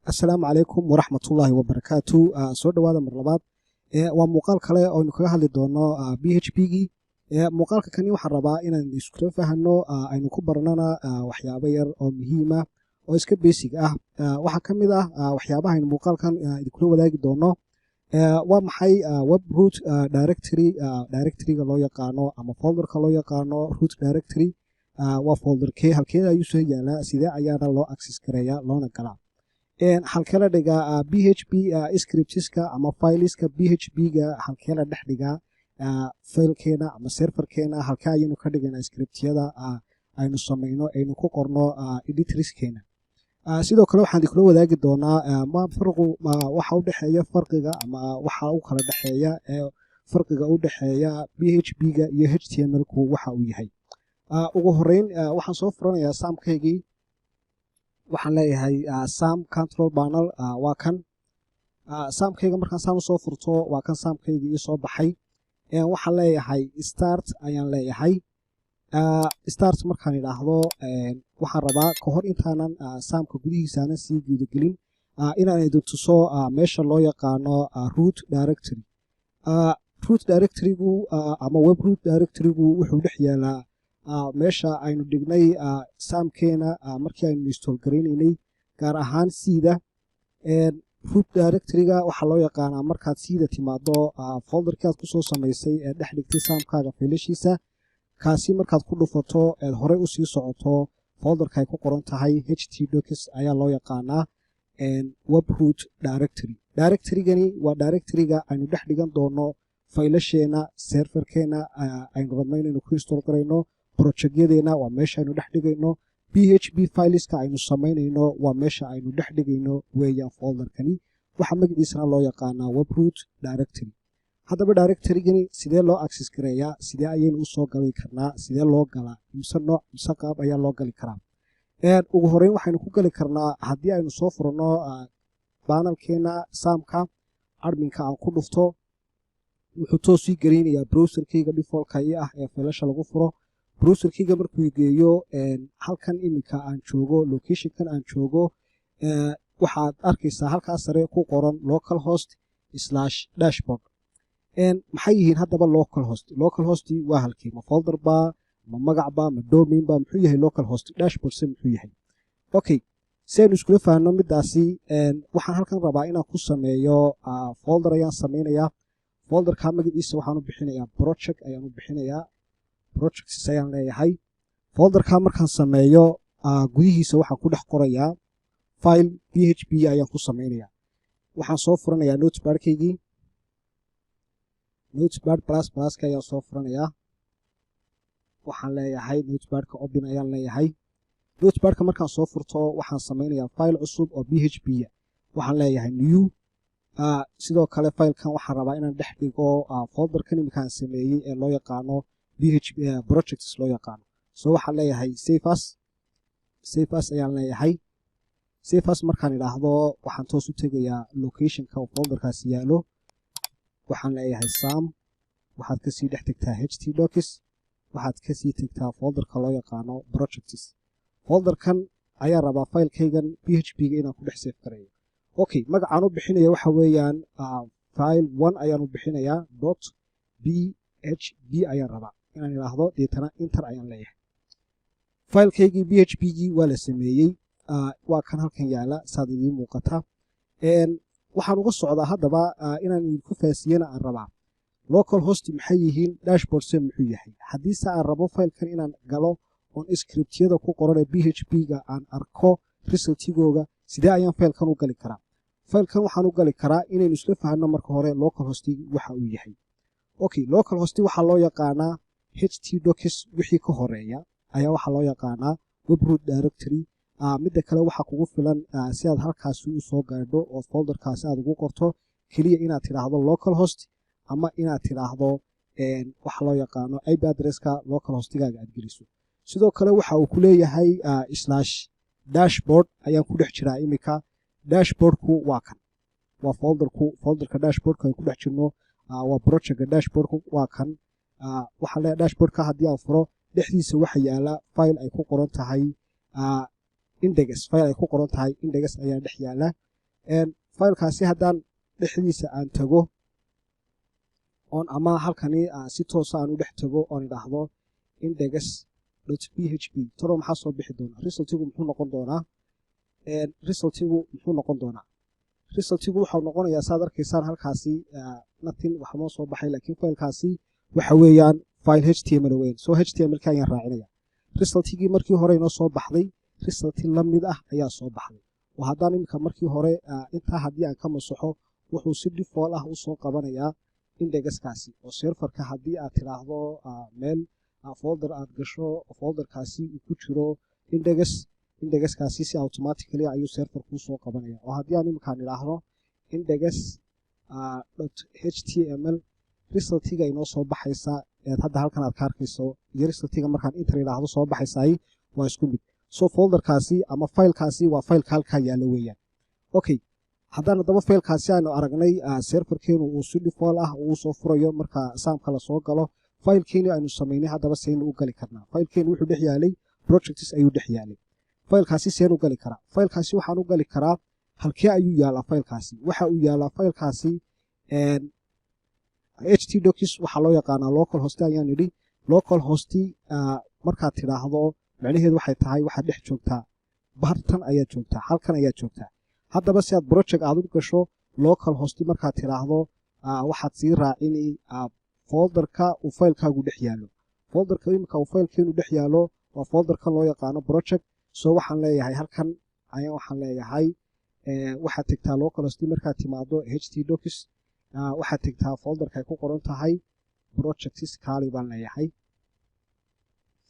Assalaamu calaykum waraxmatullaahi wabarakaatu. Soo dhawaada mar labaad. Waa muuqaal kale oo aynu kaga hadli doono PHP-gii. Muuqaalka kani waxaan rabaa inaan iskula fahanno aynu ku baranana waxyaabo yar oo muhiim ah oo iska basic ah. Waxaa ka mid ah waxyaabaha aynu muuqaalkan idinkula wadaagi doono. Waa maxay web root directory-ga loo yaqaano ama folderka loo yaqaano root directory. Waa folderkee halkee ayuu soo yaalaa, sidee ayaana loo access gareeyaa loona galaa. halkee la dhigaa PHP scriptska ama fileska PHP-ga halkee la dhex dhigaa filekeena ama serverkeena halkee ayaynu ka dhigaynaa scriptyada aynu samayno aynu ku qorno editorskeena. Sidoo kale waxaan idinkula wadaagi doonaa waxa u dhexeeya farqiga ama waxa u kala dhexeeya farqiga u dhexeeya PHP-ga iyo HTML-ku waxa uu yahay. Ugu horeyn waxaan soo furanayaa saamkaygii. waxaan leeyahay sam control panel waa kan saamkayga markaan saam soo furto waa kan saamkayga ii soo baxay. waxaan leeyahay start ayaan leeyahay. start markaan idhaahdo waxaan rabaa ka hor intaanan saamka gudihiisaanan sii gudagelin inaan idin tuso meesha loo yaqaano root directory. root directory-gu ama web root directory-gu wuxuu dhex yaalaa meesha aynu dhignay saamkeena markii aynu install gareynaynay gaar ahaan siida. root directory-ga waxaa loo yaqaanaa markaad siida timaado folderkii aad kusoo samaysay ee dhex dhigtay saamkaaga faylashiisa kaasi markaad ku dhufato eed horey usii socoto folderka ay ku qoran tahay htdocs ayaa loo yaqaanaa web root directory. directory-gani waa directory-ga aynu dhex dhigan doono faylasheena serverkeena aynu rabno inaynu ku install garayno. projectyadeena waa meesha aynu dhex dhigayno. PHP fileska aynu samaynayno waa meesha aynu dhex dhigayno weeyaan folderkani. waxa magaciisana loo yaqaanaa web root directory. haddaba directory-gani sidee loo access gareeyaa, sidee ayaynu usoo gali karnaa, sidee loo galaa, imse nooc imse qaab ayaa loo gali karaa. ugu horeyn waxaynu ku gali karnaa haddii aynu soo furano panelkeena saamka adminka aan ku dhufto wuxuu toosii gelinayaa browserkayga defaultka ii ah ee faylasha lagu furo. browserkayga markuu geeyo halkan iminka aan joogo locationkan aan joogo waxaad arkaysaa halkaas sare ku qoran localhost/dashboard. maxay yihiin haddaba localhost waa halkii ma folder ba ma magac ba ma domain ba muxuu yahay localhost dashboard se muxuu yahay. okay si aynu iskula fahanno midaasi waxaan halkan rabaa inaan ku sameeyo folder ayaan samaynayaa. folderka magaciisa waxaan u bixinayaa project ayaan u bixinayaa. projects ayaan leeyahay. folderka markaan sameeyo gudihiisa waxaan ku dhex qorayaa file PHP ayaan ku samaynayaa. waxaan soo furanayaa notepad-kaygii. notepad++ ayaan soo furanayaa. waxaan leeyahay notepad-ka open ayaan leeyahay. notepad-ka markaan soo furto waxaan samaynayaa file cusub oo PHP waxaan leeyahay new. sidoo kale filekan waxaan rabaa inaan dhex dhigo folderkan iminkaan sameeyey ee loo yaqaano PHP projects loo yaqaano. so waxaan leeyahay save as ayaan leeyahay. save as markaan idhaahdo waxaan toos u tegayaa locationka oo folderkaasi yaalo. waxaan leeyahay sam waxaad kasii dhex tegtaa htdocs waxaad kasii tegtaa folderka loo yaqaano projects. folderkan ayaa rabaa filekaygan PHP-ga inaan ku dhex save gareeyo. okay magacaan u bixinaya waxa weeyaan file 1 ayaan u bixinayaa .php ayaan rabaa inaan idhaahdo deetana inter ayaan leeyahay. filekaygii PHP-gii waa la sameeyey waa kan halkan yaala saad idiin muuqata. waxaan uga socdaa haddaba inaan idinku faasiyana aan rabaa localhost maxay yihiin, dashboard se muxuu yahay. haddiise aan rabo filekan inaan galo oon scriptyada ku qoran ee PHP-ga aan arko resultigooga sidee ayaan filekan u gali karaa. filekan waxaan u gali karaa inaynu isla fahanno marka hore localhost waxa uu yahay. okay localhost waxaa loo yaqaanaa htdocs wixii ka horeeya ayaa waxaa loo yaqaanaa web root directory. midda kale waxaa kugu filan si aad halkaasi u soo gaadho oo folderkaasi aad ugu qorto keliya inaad tidhaahdo localhost ama inaad tidhaahdo waxa loo yaqaano IP addresska localhostigaaga aad geliso. sidoo kale waxa uu ku leeyahay /dashboard ayaan ku dhex jiraa iminka. dashboardku waa kan waa folderka dashboardka ay ku dhex jirno waa projectka dashboardku waa kan. waxaa leeyahay dashboardka haddii aan furo dhexdiisa waxa yaala file ay ku qoran tahay index ayaa dhex yaala. faylkaasi haddaan dhexdiisa aan tago oon ama halkani si toosa aan u dhex tago oon idhaahdo index.php taro maxaa soo bixi doona resultigu muxuu noqon doonaa resultigu waxau noqonayaa saad arkaysaan halkaasi nothing waxma soo baxay laakiin faylkaasi waxa weeyaan file html weyn soo html ka ayaan raacinaya resultigii markii hore inoo soo baxday resulti la mid ah ayaa soo baxday oo haddaan iminka markii hore intaa haddii aan ka masaxo wuxuu si default ah usoo qabanayaa indexkaasi oo serverka haddii aad tidhaahdo meel folder aad gasho folderkaasi uu ku jiro indexkaasi si automatically ayuu server kuu soo qabanaya oo haddii aan iminkaan idhaahdo index.html resultiga inoo soo baxaysa hadda halkan aad ka arkayso iyo resultiga markaan inter idhaahdo soo baxaysaay waa isku mid so folderkaasi ama faylkaasi waa faylka halkaa yaalla weeyaan okay haddaan haddaba faylkaasi aanu aragnay serverkeenu uu si default ah uu soo furayo marka saamka lasoo galo faylkeeni aynu samaynay haddaba saynu u gali karnaa faylkeenu wuxuu dhex yaalay projects ayuu dhex yaalay faylkaasi seen u gali karaa faylkaasi waxaan u gali karaa halkee ayuu yaalaa faylkaasi waxa uu yaalaa faylkaasi htdocs waxaa loo yaqaanaa local host ayaan idhi local host markaad tidhaahdo macnaheedu waxay tahay waxaad dhex joogtaa bartan ayaad joogtaa halkan ayaad joogtaa haddaba si aad project aad u gasho local host markaad tidhaahdo waxaad sii raacini folderka uu faylkaagu dhex yaalo folderka imika uu faylkeenu dhex yaalo waa folderkan loo yaqaano project so waxaan leeyahay halkan ayaan waxaan leeyahay waxaad tegtaa local host markaad timaado htdocs waxaad tegtaa folderka ay ku qoran tahay projects kali baan leeyahay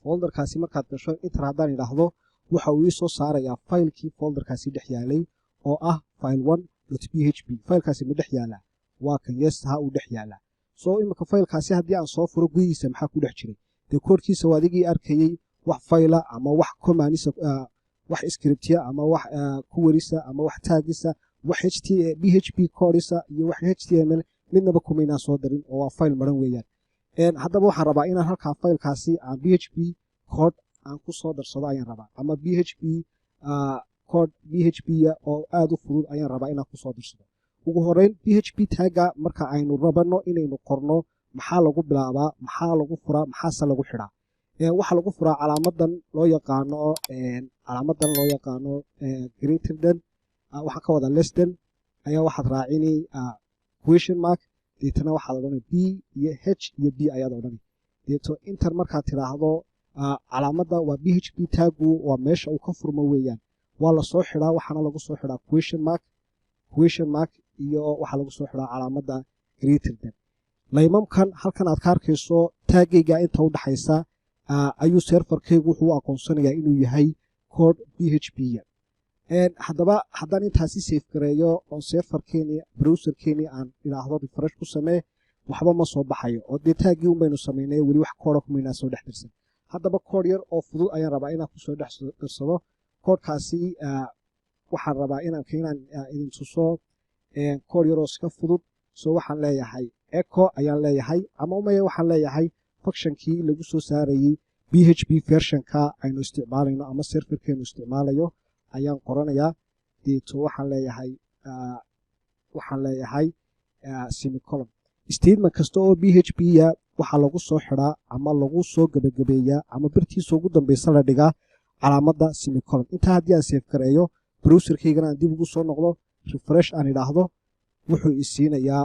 folderkaasi markaad gasho inter haddaan idhaahdo waxa uu ii soo saarayaa faylkii folderkaasi dhex yaalay oo ah file1.php faylkaasi ma dhex yaalaa waa kan yes ha uu dhex yaalaa soo imika faylkaasi haddii aan soo furo gudihiisa maxaa ku dhex jiray dee koodhkiisa waa adigii arkayey wax fayla ama wax commandisa wax scriptya ama wax kuwarisa ama wax taagisa wax php koodhisa iyo wax html midnaba kumaynaan soo darin oo waa fayl maran weeyaan haddaba waxaan rabaa inaan halkaa faylkaasi aan php code aan ku soo darsado ayaan rabaa ama php code php oo aad u fudud ayaan rabaa inaan ku soo darsado ugu horeyn php tagga marka aynu rabano inaynu qorno maxaa lagu bilaabaa maxaa lagu furaa maxaase lagu xidhaa waxaa lagu furaa calaamadan loo yaqaano greater than waxaan ka wada less than ayaa waxaad raacini question mark deetana waxaad odhanay b iyo h iyo b ayaad odhanay deeto inter markaad tidhaahdo calaamadda waa php taggu waa meesha uu ka furmo weeyaan waa lasoo xidhaa waxaana lagu soo xidhaa question mark iyo waxaa lagu soo xidhaa calaamadda greater than laymamkan halkan aad ka arkayso taagayga inta u dhaxaysa ayuu serverkeygu wuxuu u aqoonsanayaa inuu yahay code php-ya haddaba haddaan intaasi safe gareeyo oo serverkeeni browserkeeni aan idhaahdo refresh ku samee waxba ma soo baxayo oo dee taaggii un baynu samaynay weli wax kooda kumaynaa soo dhex dirsan haddaba kood yar oo fudud ayaan rabaa inaan kusoo dhex dirsado koodkaasi waxaan rabaa inaan idin tuso kood yaroo iska fudud so waxaan leeyahay echo ayaan leeyahay ama umaya waxaan leeyahay functionkii lagu soo saarayey php versionka aynu isticmaalayno ama serverkeenu isticmaalayo ayaan qoranayaa deeto waxaan leeyahay semicolon statement kasta oo php-ya waxaa lagu soo xidhaa ama lagu soo gebagabeeyaa ama birtiisa ugu dambaysa la dhigaa calaamadda semicolon intaa haddii aan safe gareeyo browserkaygana aan dib ugu soo noqdo refresh aan idhaahdo wuxuu isiinayaa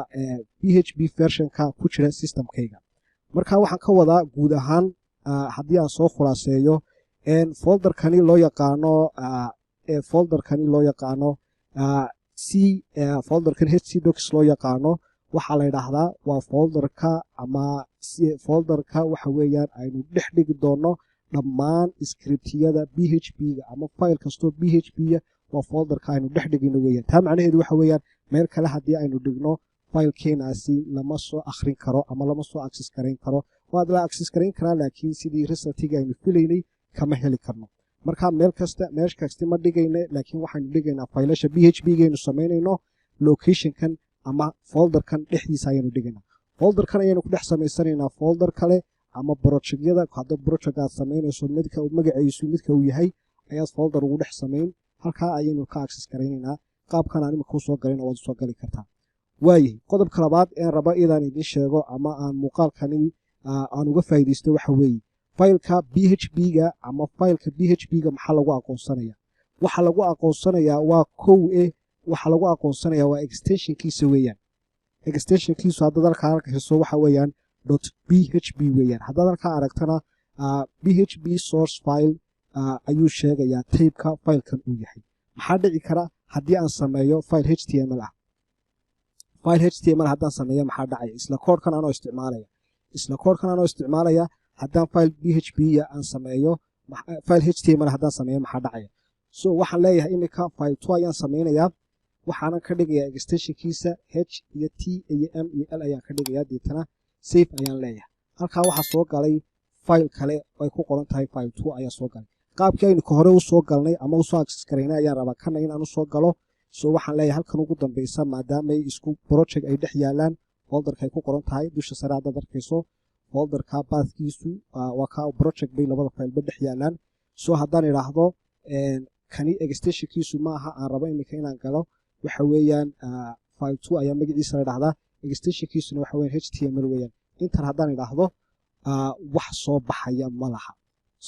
php versionka ku jira systemkayga marka waxaan ka wadaa guud ahaan haddii aan soo khulaaseeyo folderkani loo yaqaano folderkan htdocs loo yaqaano waxaa la yidhaahdaa waa folderka waxa weeyaan aynu dhex dhigi doono dhammaan scriptiyada php-ga ama file kastoo php-ya waa folderka aynu dhex dhigino weeyaan taa macnaheedu waxa weeyaan meel kale haddii aynu dhigno filekeenaasi lama soo akhrin karo ama lama soo access garayn karo waad la access garayn karaa laakiin sidii resultiga aynu filaynay kama heli karno marka meel kasta ma dhigayna laakiin waxaynu dhigaynaa faylasha php-gaynu samaynayno locationkan ama folderkan dhexdiisa ayaynu dhigaynaa folderkan ayaynu ku dhex samaysanaynaa folder kale ama projectyada hadda project aad samaynayso magaciisu midka uu yahay ayaad folder ugu dhex samayn halkaa ayaynu ka access garaynaynaa qaabkan aan imika usoo galina waad usoo gali kartaa. waayahay qodobka labaad een raba idaan idiin sheego ama aan muuqaalkani aan uga faa'iidaysto waxa weeye faylka php-ga ama faylka php-ga maxaa lagu aqoonsanaya. waxa lagu aqoonsanayaa waa waxa lagu aqoonsanayaa waa extensionkiisa weeyaan. extensionkiisu haddaad halkaa arkayso waxa weeyaan .php weeyaan. haddaad halkaa aragtana php source file ayuu sheegayaa taybka faylkan uu yahay. maxaa dhici kara haddii aan sameeyo file html ah. file html haddaan sameeyo maxaa dhacaya isla koodhkan anoo isticmaalaya haddaan file php aan sameeyo file html haddaan sameeyo maxaa dhacaya. so waxaan leeyahay imika file 2 ayaan sameynayaa waxaanan ka dhigayaa extensionkiisa h iyo t iyo m iyo l ayaan ka dhigayaa deetana safe ayaan leeyahay. halkaa waxaa soo galay file kale ay ku qoran tahay file 2 ayaa soo galay. qaabkii aynu ka hore usoo galnay ama usoo access garaynay ayaan rabaa kana inaan usoo galo. so waxaan leeyahay halkan ugu dambeysa maadaama isku project ay dhex yaalaan folderka ay ku qoran tahay dusha sare haddaad arkayso folderka pathkiisu waa ka project bay labada file ba dhex yaalaan. so haddaan idhaahdo kani extensionkiisu maaha aan rabo imika inaan galo waxa weeyaan file 2 ayaa magaciisa la dhahdaa extensionkiisuna waxa weeyaan html weeyaan. intan haddaan idhaahdo wax soo baxaya ma laha.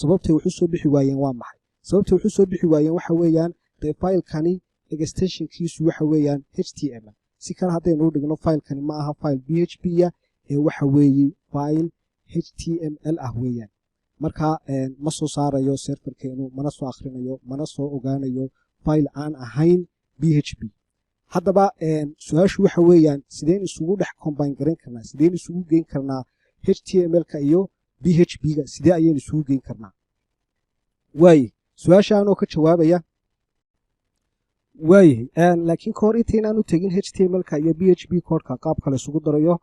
sababtay wuxuu soo bixi waayeen waa maxay. sababtay wuxuu soo bixi waayeen waxa weeyaan dee filekani extensionkiisu waxa weeyaan html. si kale haddaynu u dhigno filekani ma aha file php ya ee waxa weeye file html ah weeyaan. marka ma soo saarayo serverkeenu mana soo akhrinayo mana soo ogaanayo file aan ahayn php. haddaba su-aashu waxa weeyaan sideen isugu dhex combine garan karnaa sideen isugu geyn karnaa html-ka iyo php-ga sidee ayaynu isugu geyn karnaa. waaye su-aashaanoo ka jawaabaya waayahay laakiin ka hor intaynaan u tegin html-ka iyo php koodhka qaabka la isugu darayo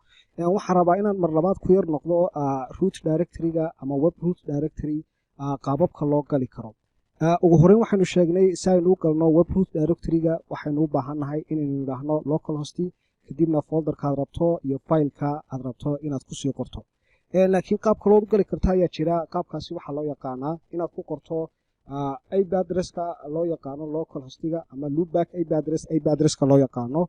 waxaan rabaa inaan mar labaad ku yar noqdo root directory-ga ama web root directory qaababka loo gali karo. ugu horeyn waxaynu sheegnay si aynu u galno web root directory-ga waxaynu u baahannahay inaynu idhaahno localhost kadibna folderka aad rabto iyo fileka aad rabto inaad kusii qorto. laakiin qaab kalood u gali karta ayaa jira. qaabkaasi waxaa loo yaqaanaa inaad ku qorto ip addresska loo yaqaano localhostiga ama loopback ip addresska loo yaqaano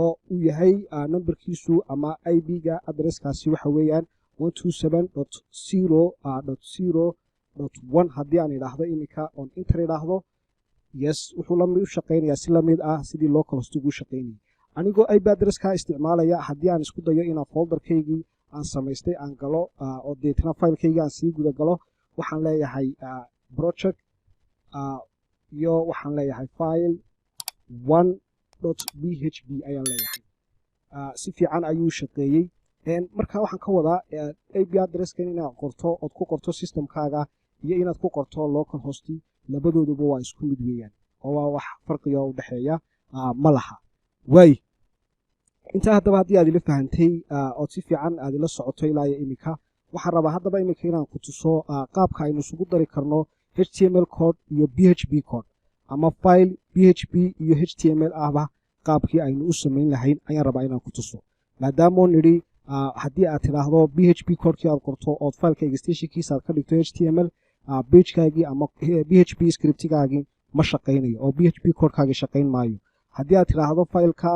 oo uu yahay numberkiisu ama ip-ga addresskaasi waxa weeyaan 127.0.0.1 haddii aan idhaahdo imika oon inter idhaahdo yes wuxuu lamid u shaqaynayaa si lamid ah sidii localhostigu u shaqaynayay. anigoo ip addresska isticmaalaya haddii aan isku dayo inaan folderkaygii aan samaystay aan galo oo deetna filekaygii aan sii guda galo waxaan leeyahay project iyo waxaan leeyahay file 1.php ayaan leeyahay. si fiican ayuu shaqeeyey. marka waxaan ka wadaa ip addresskan inaad qorto ood ku qorto systemkaaga iyo inaad ku qorto localhost labadooduba waa isku mid weeyaan oo waa wax farqiga u dhexeeya ma laha. waay intaa haddaba haddii aad ila fahantay ood si fiican aad ila socoto ilaa iyo imika waxaan rabaa haddaba imika inaan ku tuso qaabka aynu isugu dari karno html code iyo php code ama file php iyo html ahba qaabkii aynu u samayn lahayn ayaan rabaa inaan ku tuso. maadaamoo nidhi haddii aad tidhaahdo php codekii aad qorto ood fileka extensionkiisa aad ka dhigto html pagekaagii ama php scriptigaagii ma shaqaynayo oo php codekaagii shaqayn maayo. haddii aad tidhaahdo fileka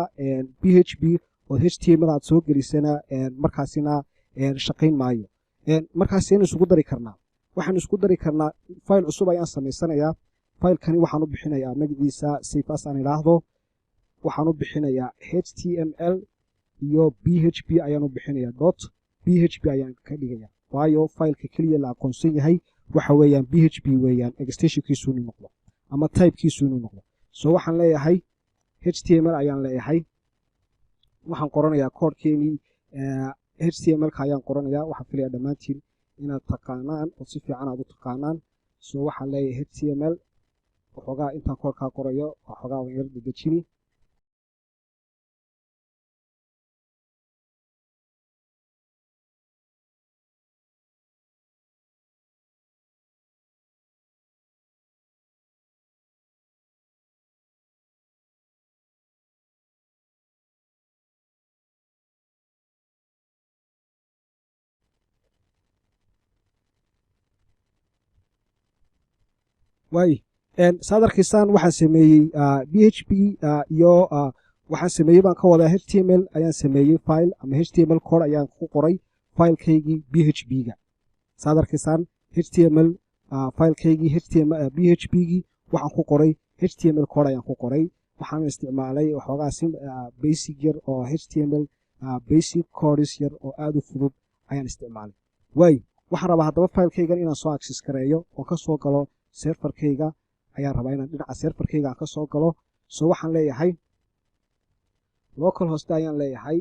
php ood html aad soo gelisana markaasina shaqayn maayo. markaasaynu isugu dari karnaa waxaanu isku dari karnaa file cusub ayaan samaysanayaa. filekani waxaan u bixinayaa magaciisa safeas aan idhaahdo waxaan u bixinayaa html iyo php ayaan u bixinayaa .php ayaan ka dhigayaa waayo fileka keliya la aqoonsan yahay waxa weeyaan php weeyaan extensionkiisu inuu noqdo ama typekiisu inuu noqdo. so waxaan leeyahay html ayaan leeyahay waxaan qoranayaa koodhkeenii html-ka ayaan qoranayaa. waxaan filayaa dhammaantiin inaad taqaanaan oo si fiican aad u taqaanaan. so waxaan leeyahay html waxoogaa intaan koodhkaa qorayo waxoogaa waan yar dedejini. waay saadarkiisaan waxaan sameeyey php iyo waxaan sameeyey baan ka wadaa html ayaan sameeyey file ama html code ayaan ku qoray filekeygii php-ga saadarkiisaan html filekeygii php-gii waxaan ku qoray html code ayaan ku qoray waxaan isticmaalay waxoogaa basic yar oo html basic codes yar oo aad u fudud ayaan isticmaalay waxaan rabaa haddaba filekeygan inaan soo access gareeyo oo ka soo galo serverkeyga ayaan rabaa inaan dhinaca serverkeyga aan ka soo galo waxaan leeyahay local host ayaan leeyahay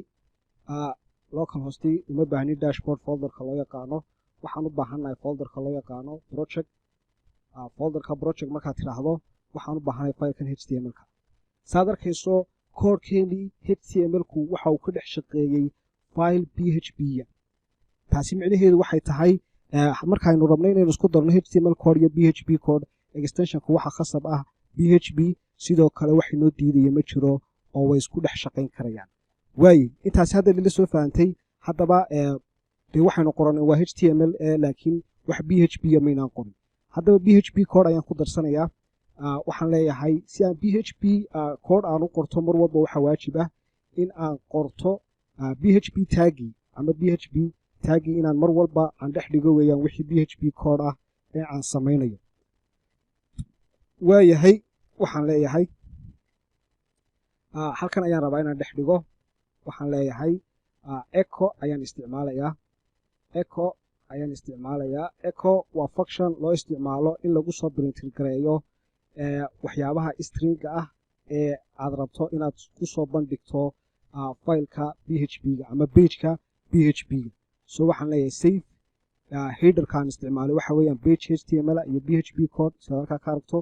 local host uma baahni dashboard folderka loo yaqaano waxaan u baahanahay folderka loo yaqaano project folderka project markaad tiraahdo waxaan u baahanahay filekan html-ka saad arkayso koodkeenii html-ku waxa uu ka dhex shaqeeyey file php-ya taasi micnaheedu waxay tahay markaaynu rabno inaynu isku darno html code iyo php code extensionku waxa khasab ah php sidoo kale wax inoo diidaya ma jiro oo way isku dhex shaqayn karayaan intaasi hadda lila soo fahantay haddaba dee waxaynu qoranay waa html laakiin wax php maynaan qorin haddaba php code ayaan ku darsanayaa waxaan leeyahay si aan php code aan u qorto mar walba waxa waajib ah in aan qorto php tagi ama php tagi inaan mar walba aan dhex dhigo weeyaan wixii php code ah ee aan samaynayo waxaan leeyahay halkan ayaan rabaa inaan dhex dhigo waxaan leeyahay echo ayaan isticmaalayaa echo waa function loo isticmaalo in lagu soo printer gareeyo waxyaabaha stringa ah ee aad rabto inaad ku soo bandhigto fileka php-ga ama pageka php-ga waxaan leeyahay save headerkaan isticmaalay waxa weeyaan page html iyo php code sida halkaa ka aragto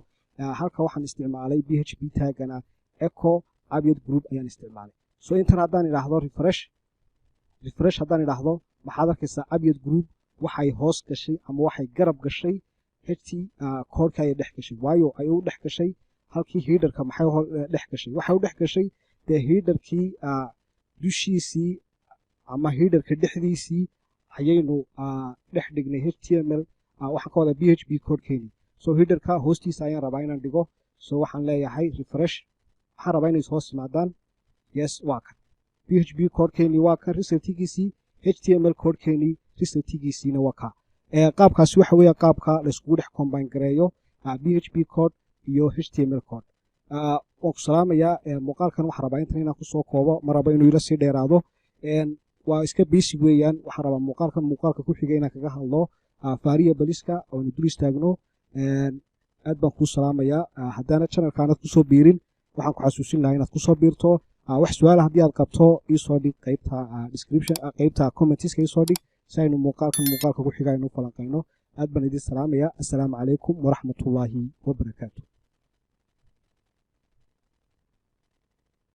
halka waxaan isticmaalay php tagana echo abyad group ayaan isticmaalay intan haddaan idhaahdo refresh haddaan idhaahdo maxaad arkaysaa abyad group waxay hoos gashay ama waxay garab gashay codeka ayay dhex gashay waayo ay u dhex gashay halkii headerka maxay dhex gashay waxay u dhex gashay dee headerkii dushiisii ama headerka dhexdiisii ayaynu dhex dhignay html waxaan ka wadaa php codekeeni headerka hoostiisa ayaan rabaa inaan dhigo waxaan leeyahay refresh waxaan rabaa inay hoos yimaadaan yes waa kan php codekeeni waa kan resultigiisii html codekeeni resultigiisiina waa ka qaabkaasi waxa weeye qaabka la iskugu dhex combine gareeyo php code iyo html code waan ku salaamayaa muuqaalkan waxaan rabaa intan inaan kusoo koobo ma rabo inuu ila sii dheeraado waa iska basic weeyaan waxaan rabaa muuqaalka ku xiga inaan kaga hadlo faariya baliska oo aynu dul istaagno aad baan kuu salaamayaa haddaana channelka aanad kusoo biirin waxaan ku xasuusin lahaa inaad kusoo biirto wax su-aala haddii aad qabto iisoo dhig qaybta description qaybta commentiska iisoo dhig si aynu muuqaalka ku xiga aynu u falanqayno aad baan idin salaamayaa assalaamu calaykum waraxmatullaahi wabarakaatu